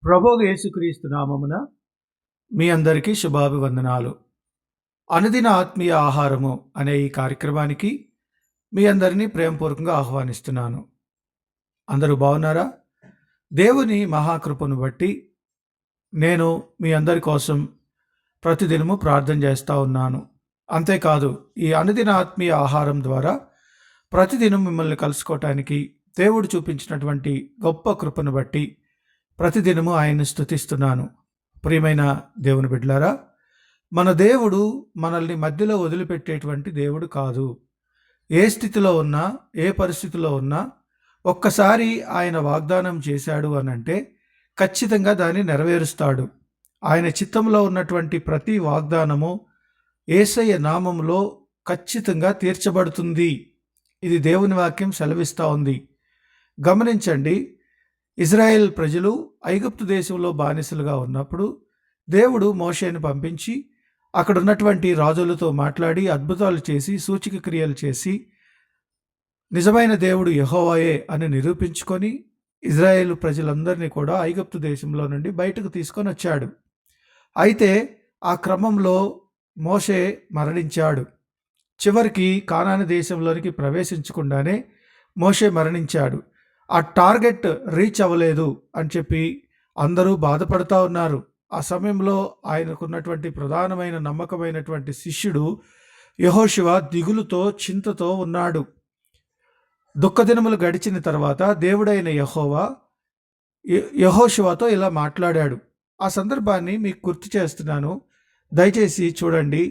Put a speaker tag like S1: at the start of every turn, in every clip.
S1: ప్రభువు యేసుక్రీస్తు నామమున మీ అందరికీ శుభాభివందనాలు. అనుదిన ఆత్మీయ ఆహారము అనే ఈ కార్యక్రమానికి మీ అందరినీ ప్రేమపూర్వకంగా ఆహ్వానిస్తున్నాను. అందరూ బాగున్నారా? దేవుని మహాకృపను బట్టి నేను మీ అందరి కోసం ప్రతిదినము ప్రార్థన చేస్తూ ఉన్నాను. అంతేకాదు, ఈ అనుదిన ఆత్మీయ ఆహారం ద్వారా ప్రతిదినం మిమ్మల్ని కలుసుకోవటానికి దేవుడు చూపించినటువంటి గొప్ప కృపను బట్టి ప్రతిదినము ఆయన్ని స్తుతిస్తున్నాను. ప్రియమైన దేవుని బిడ్డలారా, మన దేవుడు మనల్ని మధ్యలో వదిలిపెట్టేటువంటి దేవుడు కాదు. ఏ స్థితిలో ఉన్నా, ఏ పరిస్థితిలో ఉన్నా, ఒక్కసారి ఆయన వాగ్దానం చేశాడు అనంటే ఖచ్చితంగా దాన్ని నెరవేరుస్తాడు. ఆయన చిత్తంలో ఉన్నటువంటి ప్రతి వాగ్దానము యేసయ్య నామములో ఖచ్చితంగా తీర్చబడుతుంది. ఇది దేవుని వాక్యం సెలవిస్తూ ఉంది. గమనించండి, ఇజ్రాయెల్ ప్రజలు ఐగుప్తు దేశంలో బానిసలుగా ఉన్నప్పుడు దేవుడు మోషేను పంపించి అక్కడ ఉన్నటువంటి రాజులతో మాట్లాడి అద్భుతాలు చేసి సూచక క్రియలు చేసి నిజమైన దేవుడు యెహోవాయే అని నిరూపించుకొని ఇజ్రాయేలు ప్రజలందరినీ కూడా ఐగుప్తు దేశంలో నుండి బయటకు తీసుకొని వచ్చాడు. అయితే ఆ క్రమంలో మోషే మరణించాడు. చివరికి కానాను దేశంలోనికి ప్రవేశించకుండానే మోషే మరణించాడు. ఆ టార్గెట్ రీచ్ అవ్వలేదు అని చెప్పి అందరూ బాధపడుతూ ఉన్నారు. ఆ సమయంలో ఆయనకున్నటువంటి ప్రధానమైన నమ్మకమైనటువంటి శిష్యుడు యెహోషువ దిగులుతో చింతతో ఉన్నాడు. దుఃఖదినములు గడిచిన తర్వాత దేవుడైన యెహోవా యెహోషువతో ఇలా మాట్లాడాడు. ఆ సందర్భాన్ని మీకు గుర్తు చేస్తున్నాను, దయచేసి చూడండి.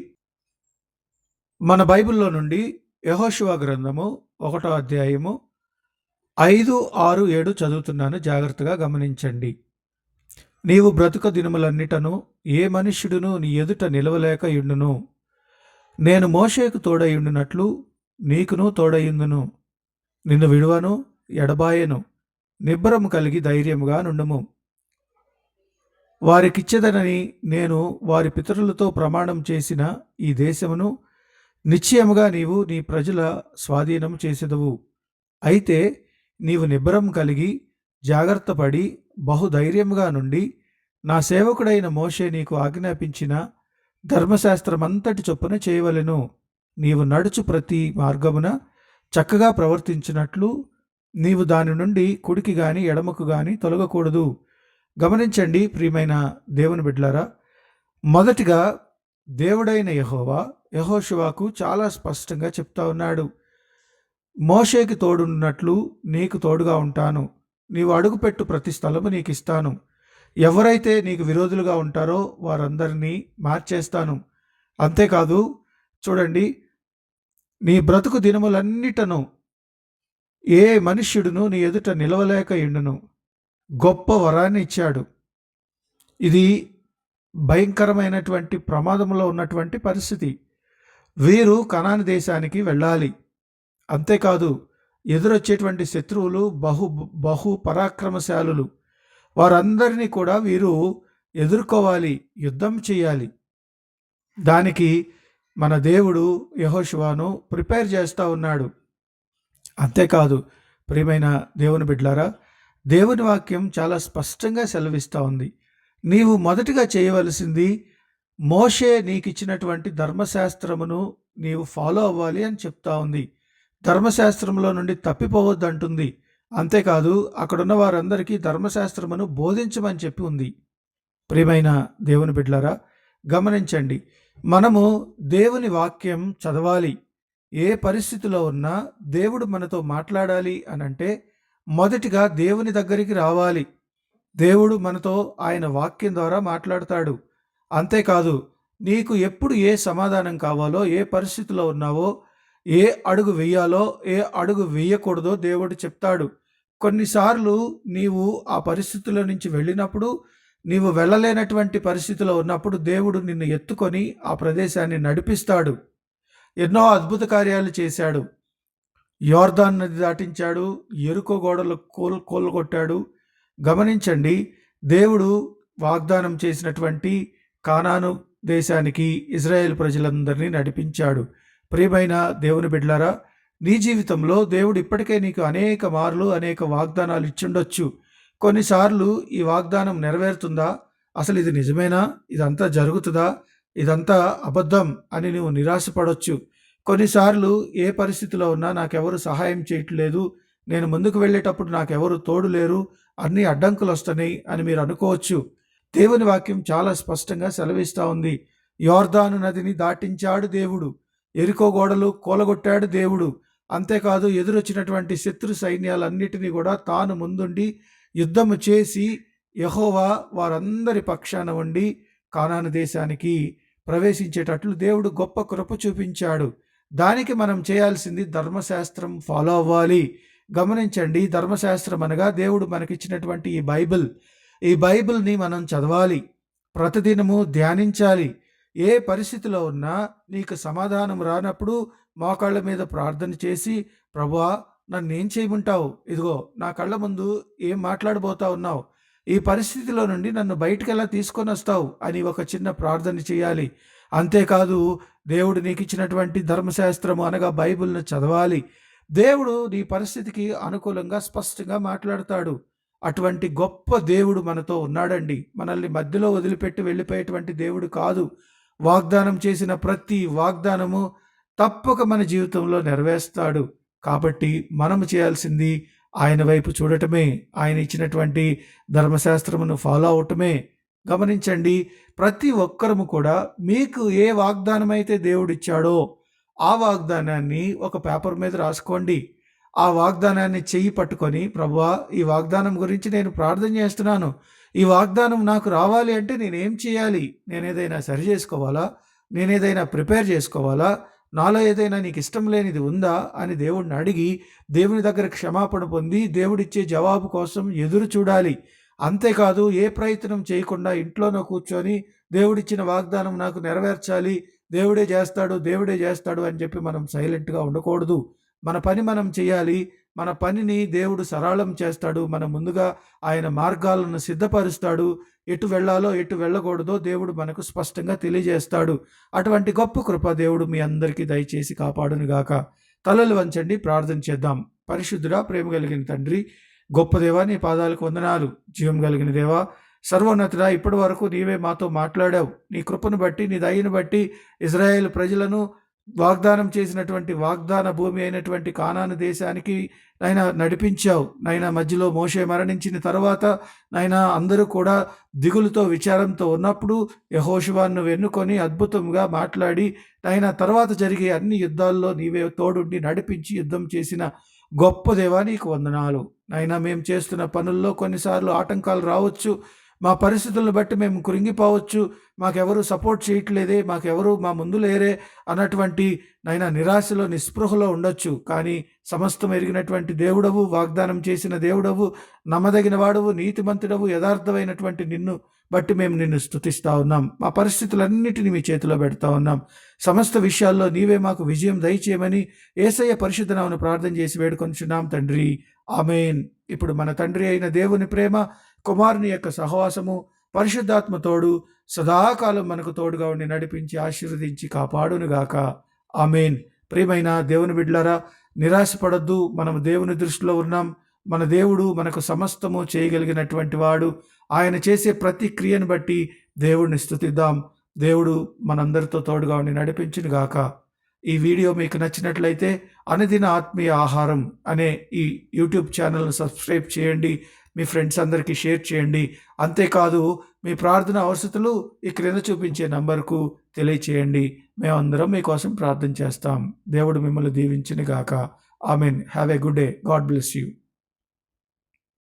S1: మన బైబిల్లో నుండి యెహోషువ గ్రంథము 1వ అధ్యాయము 5, 6, 7 చదువుతున్నాను, జాగ్రత్తగా గమనించండి. నీవు బ్రతుక దినములన్నిటను ఏ మనుష్యుడును నీ ఎదుట నిలవలేక యుండును. నేను మోషేకు తోడయుండునట్లు నీకును తోడయుందును. నిన్ను విడువను, ఎడబాయను. నిబ్బరము కలిగి ధైర్యముగా నుండుము. వారికిచ్చెదనని నేను వారి పితరులతో ప్రమాణం చేసిన ఈ దేశమును నిశ్చయముగా నీవు నీ ప్రజల స్వాధీనం చేసెదవు. అయితే నీవు నిబ్బరం కలిగి జాగ్రత్తపడి బహుధైర్యముగా నుండి నా సేవకుడైన మోషే నీకు ఆజ్ఞాపించిన ధర్మశాస్త్రమంతటి చొప్పున చేయవలెను. నీవు నడుచు ప్రతి మార్గమున చక్కగా ప్రవర్తించినట్లు నీవు దాని నుండి కుడికి గాని ఎడమకు గాని తొలగకూడదు. గమనించండి ప్రియమైన దేవుని బిడ్డలారా, మొదటిగా దేవుడైన యెహోవా యెహోషువకు చాలా స్పష్టంగా చెప్తా ఉన్నాడు, మోషేకి తోడున్నట్లు నీకు తోడుగా ఉంటాను. నీవు అడుగుపెట్టు ప్రతి స్థలము నీకు ఇస్తాను. ఎవరైతే నీకు విరోధులుగా ఉంటారో వారందరినీ మార్చేస్తాను. అంతేకాదు, చూడండి, నీ బ్రతుకు దినములన్నిటను ఏ మనుష్యుడును నీ ఎదుట నిలవలేక యుండును. గొప్ప వరాన్ని ఇచ్చాడు. ఇది భయంకరమైనటువంటి ప్రమాదంలో ఉన్నటువంటి పరిస్థితి. వీరు కనాను దేశానికి వెళ్ళాలి. అంతేకాదు, ఎదురొచ్చేటువంటి శత్రువులు బహు పరాక్రమశాలులు. వారందరినీ కూడా వీరు ఎదుర్కోవాలి, యుద్ధం చేయాలి. దానికి మన దేవుడు యెహోషువను ప్రిపేర్ చేస్తూ ఉన్నాడు. అంతేకాదు, ప్రియమైన దేవుని బిడ్డలారా, దేవుని వాక్యం చాలా స్పష్టంగా సెలవిస్తూ ఉంది. నీవు మొదటిగా చేయవలసింది మోషే నీకిచ్చినటువంటి ధర్మశాస్త్రమును నీవు ఫాలో అవ్వాలి అని చెప్తా ఉంది. ధర్మశాస్త్రంలో నుండి తప్పిపోవద్దంటుంది. అంతేకాదు, అక్కడున్న వారందరికీ ధర్మశాస్త్రమును బోధించమని చెప్పి ఉంది. ప్రియమైన దేవుని బిడ్డలారా, గమనించండి, మనము దేవుని వాక్యం చదవాలి. ఏ పరిస్థితిలో ఉన్నా దేవుడు మనతో మాట్లాడాలి అనంటే మొదటిగా దేవుని దగ్గరికి రావాలి. దేవుడు మనతో ఆయన వాక్యం ద్వారా మాట్లాడతాడు. అంతేకాదు, నీకు ఎప్పుడు ఏ సమాధానం కావాలో, ఏ పరిస్థితిలో ఉన్నావో, ఏ అడుగు వెయ్యాలో, ఏ అడుగు వేయకూడదో దేవుడు చెప్తాడు. కొన్నిసార్లు నీవు ఆ పరిస్థితుల్లో నుంచి వెళ్ళినప్పుడు, నీవు వెళ్ళలేనటువంటి పరిస్థితిలో ఉన్నప్పుడు దేవుడు నిన్ను ఎత్తుకొని ఆ ప్రదేశాన్ని నడిపిస్తాడు. ఎన్నో అద్భుత కార్యాలు చేశాడు. యోర్దాన్ నది దాటించాడు, యెరికో గోడలు కూలగొట్టాడు. గమనించండి, దేవుడు వాగ్దానం చేసినటువంటి కానాను దేశానికి ఇజ్రాయేల్ ప్రజలందరినీ నడిపించాడు. ప్రియమైన దేవుని బిడ్డలారా, నీ జీవితంలో దేవుడు ఇప్పటికే నీకు అనేక మార్లు అనేక వాగ్దానాలు ఇచ్చుండొచ్చు. కొన్నిసార్లు ఈ వాగ్దానం నెరవేరుతుందా? అసలు ఇది నిజమేనా? ఇదంతా జరుగుతుందా? ఇదంతా అబద్ధం అని నువ్వు నిరాశపడొచ్చు. కొన్నిసార్లు ఏ పరిస్థితిలో ఉన్నా నాకెవరు సహాయం చేయట్లేదు, నేను ముందుకు వెళ్ళేటప్పుడు నాకెవరు తోడు లేరు, అన్ని అడ్డంకులొస్తున్నాయి అని మీరు అనుకోవచ్చు. దేవుని వాక్యం చాలా స్పష్టంగా సెలవిస్తా ఉంది. యోర్దాను నదిని దాటించాడు దేవుడు. యెరికో గోడలు కూలగొట్టాడు దేవుడు. అంతేకాదు ఎదురొచ్చినటువంటి శత్రు సైన్యాలన్నిటినీ కూడా తాను ముందుండి యుద్ధము చేసి యెహోవా వారందరి పక్షాన ఉండి కానాను దేశానికి ప్రవేశించేటట్లు దేవుడు గొప్ప కృప చూపించాడు. దానికి మనం చేయాల్సింది ధర్మశాస్త్రం ఫాలో అవ్వాలి. గమనించండి, ధర్మశాస్త్రం అనగా దేవుడు మనకిచ్చినటువంటి ఈ బైబిల్ని మనం చదవాలి, ప్రతిదినము ధ్యానించాలి. ఏ పరిస్థితిలో ఉన్నా నీకు సమాధానం రానప్పుడు మోకాళ్ళ మీద ప్రార్థన చేసి, ప్రభువా నన్నేం చేయమంటావు? ఇదిగో నా కళ్ళ ముందు ఏం మాట్లాడబోతా ఉన్నావు? ఈ పరిస్థితిలో నుండి నన్ను బయటికెలా తీసుకొని వస్తావు అని ఒక చిన్న ప్రార్థన చేయాలి. అంతేకాదు దేవుడు నీకు ఇచ్చినటువంటి ధర్మశాస్త్రము అనగా బైబిల్ను చదవాలి. దేవుడు నీ పరిస్థితికి అనుకూలంగా స్పష్టంగా మాట్లాడతాడు. అటువంటి గొప్ప దేవుడు మనతో ఉన్నాడండి. మనల్ని మధ్యలో వదిలిపెట్టి వెళ్ళిపోయేటువంటి దేవుడు కాదు. వాగ్దానం చేసిన ప్రతి వాగ్దానము తప్పక మన జీవితంలో నెరవేరుస్తాడు. కాబట్టి మనము చేయాల్సింది ఆయన వైపు చూడటమే, ఆయన ఇచ్చినటువంటి ధర్మశాస్త్రమును ఫాలో అవటమే. గమనించండి, ప్రతి ఒక్కరము కూడా మీకు ఏ వాగ్దానం అయితే దేవుడిచ్చాడో ఆ వాగ్దానాన్ని ఒక పేపర్ మీద రాసుకోండి. ఆ వాగ్దానాన్ని చెయ్యి పట్టుకొని, ప్రభువా ఈ వాగ్దానం గురించి నేను ప్రార్థన చేస్తున్నాను, ఈ వాగ్దానం నాకు రావాలి అంటే నేనేం చేయాలి? నేనేదైనా సరి చేసుకోవాలా? నేనేదైనా ప్రిపేర్ చేసుకోవాలా? నాలో ఏదైనా నీకు ఇష్టం లేనిది ఉందా అని దేవుడిని అడిగి దేవుని దగ్గర క్షమాపణ పొంది దేవుడిచ్చే జవాబు కోసం ఎదురు చూడాలి. అంతేకాదు ఏ ప్రయత్నం చేయకుండా ఇంట్లోనో కూర్చొని దేవుడిచ్చిన వాగ్దానం నాకు నెరవేర్చాలి, దేవుడే చేస్తాడు అని చెప్పి మనం సైలెంట్గా ఉండకూడదు. మన పని మనం చేయాలి. మన పనిని దేవుడు సరళం చేస్తాడు. మన ముందుగా ఆయన మార్గాలను సిద్ధపరుస్తాడు. ఎటు వెళ్ళాలో ఎటు వెళ్ళకూడదో దేవుడు మనకు స్పష్టంగా తెలియజేస్తాడు. అటువంటి గొప్ప కృప దేవుడు మీ అందరికీ దయచేసి కాపాడునుగాక. తలలు వంచండి, ప్రార్థన చేద్దాం. పరిశుద్ధుడా, ప్రేమ కలిగిన తండ్రి, గొప్ప దేవా, నీ పాదాలకు వందనాలు. జీవం కలిగిన దేవా, సర్వోన్నతుడా, ఇప్పటి వరకు నీవే మాతో మాట్లాడావు. నీ కృపను బట్టి, నీ దయను బట్టి ఇజ్రాయేల్ ప్రజలను వాగ్దానం చేసినటువంటి వాగ్దాన భూమి అయినటువంటి కానాను దేశానికి నైనా నడిపించావు. నైనా మధ్యలో మోషే మరణించిన తర్వాత నైనా అందరూ కూడా దిగులుతో విచారంతో ఉన్నప్పుడు యెహోషువను ఎన్నుకొని అద్భుతంగా మాట్లాడి నైనా తర్వాత జరిగే అన్ని యుద్ధాల్లో నీవే తోడుండి నడిపించి యుద్ధం చేసిన గొప్ప దేవా, నీకు వందనాలు. నైనా మేము చేస్తున్న పనుల్లో కొన్నిసార్లు ఆటంకాలు రావచ్చు. మా పరిస్థితులను బట్టి మేము కృంగిపోవచ్చు. మాకెవరు సపోర్ట్ చేయట్లేదే, మాకెవరు మా ముందు లేరే అన్నటువంటి నైనా నిరాశలో నిస్పృహలో ఉండొచ్చు. కానీ సమస్తం ఎరిగినటువంటి దేవుడవు, వాగ్దానం చేసిన దేవుడవు, నమ్మదగిన వాడవు, నీతిమంతుడవు, యథార్థమైనటువంటి నిన్ను బట్టి మేము నిన్ను స్తుతిస్తూ ఉన్నాం. మా పరిస్థితులన్నిటిని మీ చేతిలో పెడతా ఉన్నాం. సమస్త విషయాల్లో నీవే మాకు విజయం దయచేయమని యేసయ్య పరిశుద్ధ నామమున ప్రార్థన చేసి వేడుకొంచున్నాం తండ్రి. ఆమేన్. ఇప్పుడు మన తండ్రి అయిన దేవుని ప్రేమ, కుమారుని యొక్క సహవాసము, పరిశుద్ధాత్మ తోడు సదాకాలం మనకు తోడుగా ఉండి నడిపించి ఆశీర్వదించి కాపాడునుగాక. ఆమేన్. ప్రియమైన దేవుని బిడ్డలారా, నిరాశపడొద్దు. మనం దేవుని దృష్టిలో ఉన్నాం. మన దేవుడు మనకు సమస్తము చేయగలిగినటువంటి వాడు. ఆయన చేసే ప్రతి క్రియను బట్టి దేవుడిని స్తుతిద్దాం. దేవుడు మనందరితో తోడుగా ఉండి నడిపించునుగాక. ఈ వీడియో మీకు నచ్చినట్లయితే అనుదిన ఆత్మీయ ఆహారం అనే ఈ యూట్యూబ్ ఛానల్ను సబ్స్క్రైబ్ చేయండి. మీ ఫ్రెండ్స్ అందరికీ షేర్ చేయండి. అంతేకాదు మీ ప్రార్థన అవసరతలు ఈ క్రింద చూపించే నంబర్కు తెలియచేయండి. మేమందరం మీకోసం ప్రార్థన చేస్తాం. దేవుడు మిమ్మల్ని దీవించునుగాక. Amen. Have a good day. God bless you.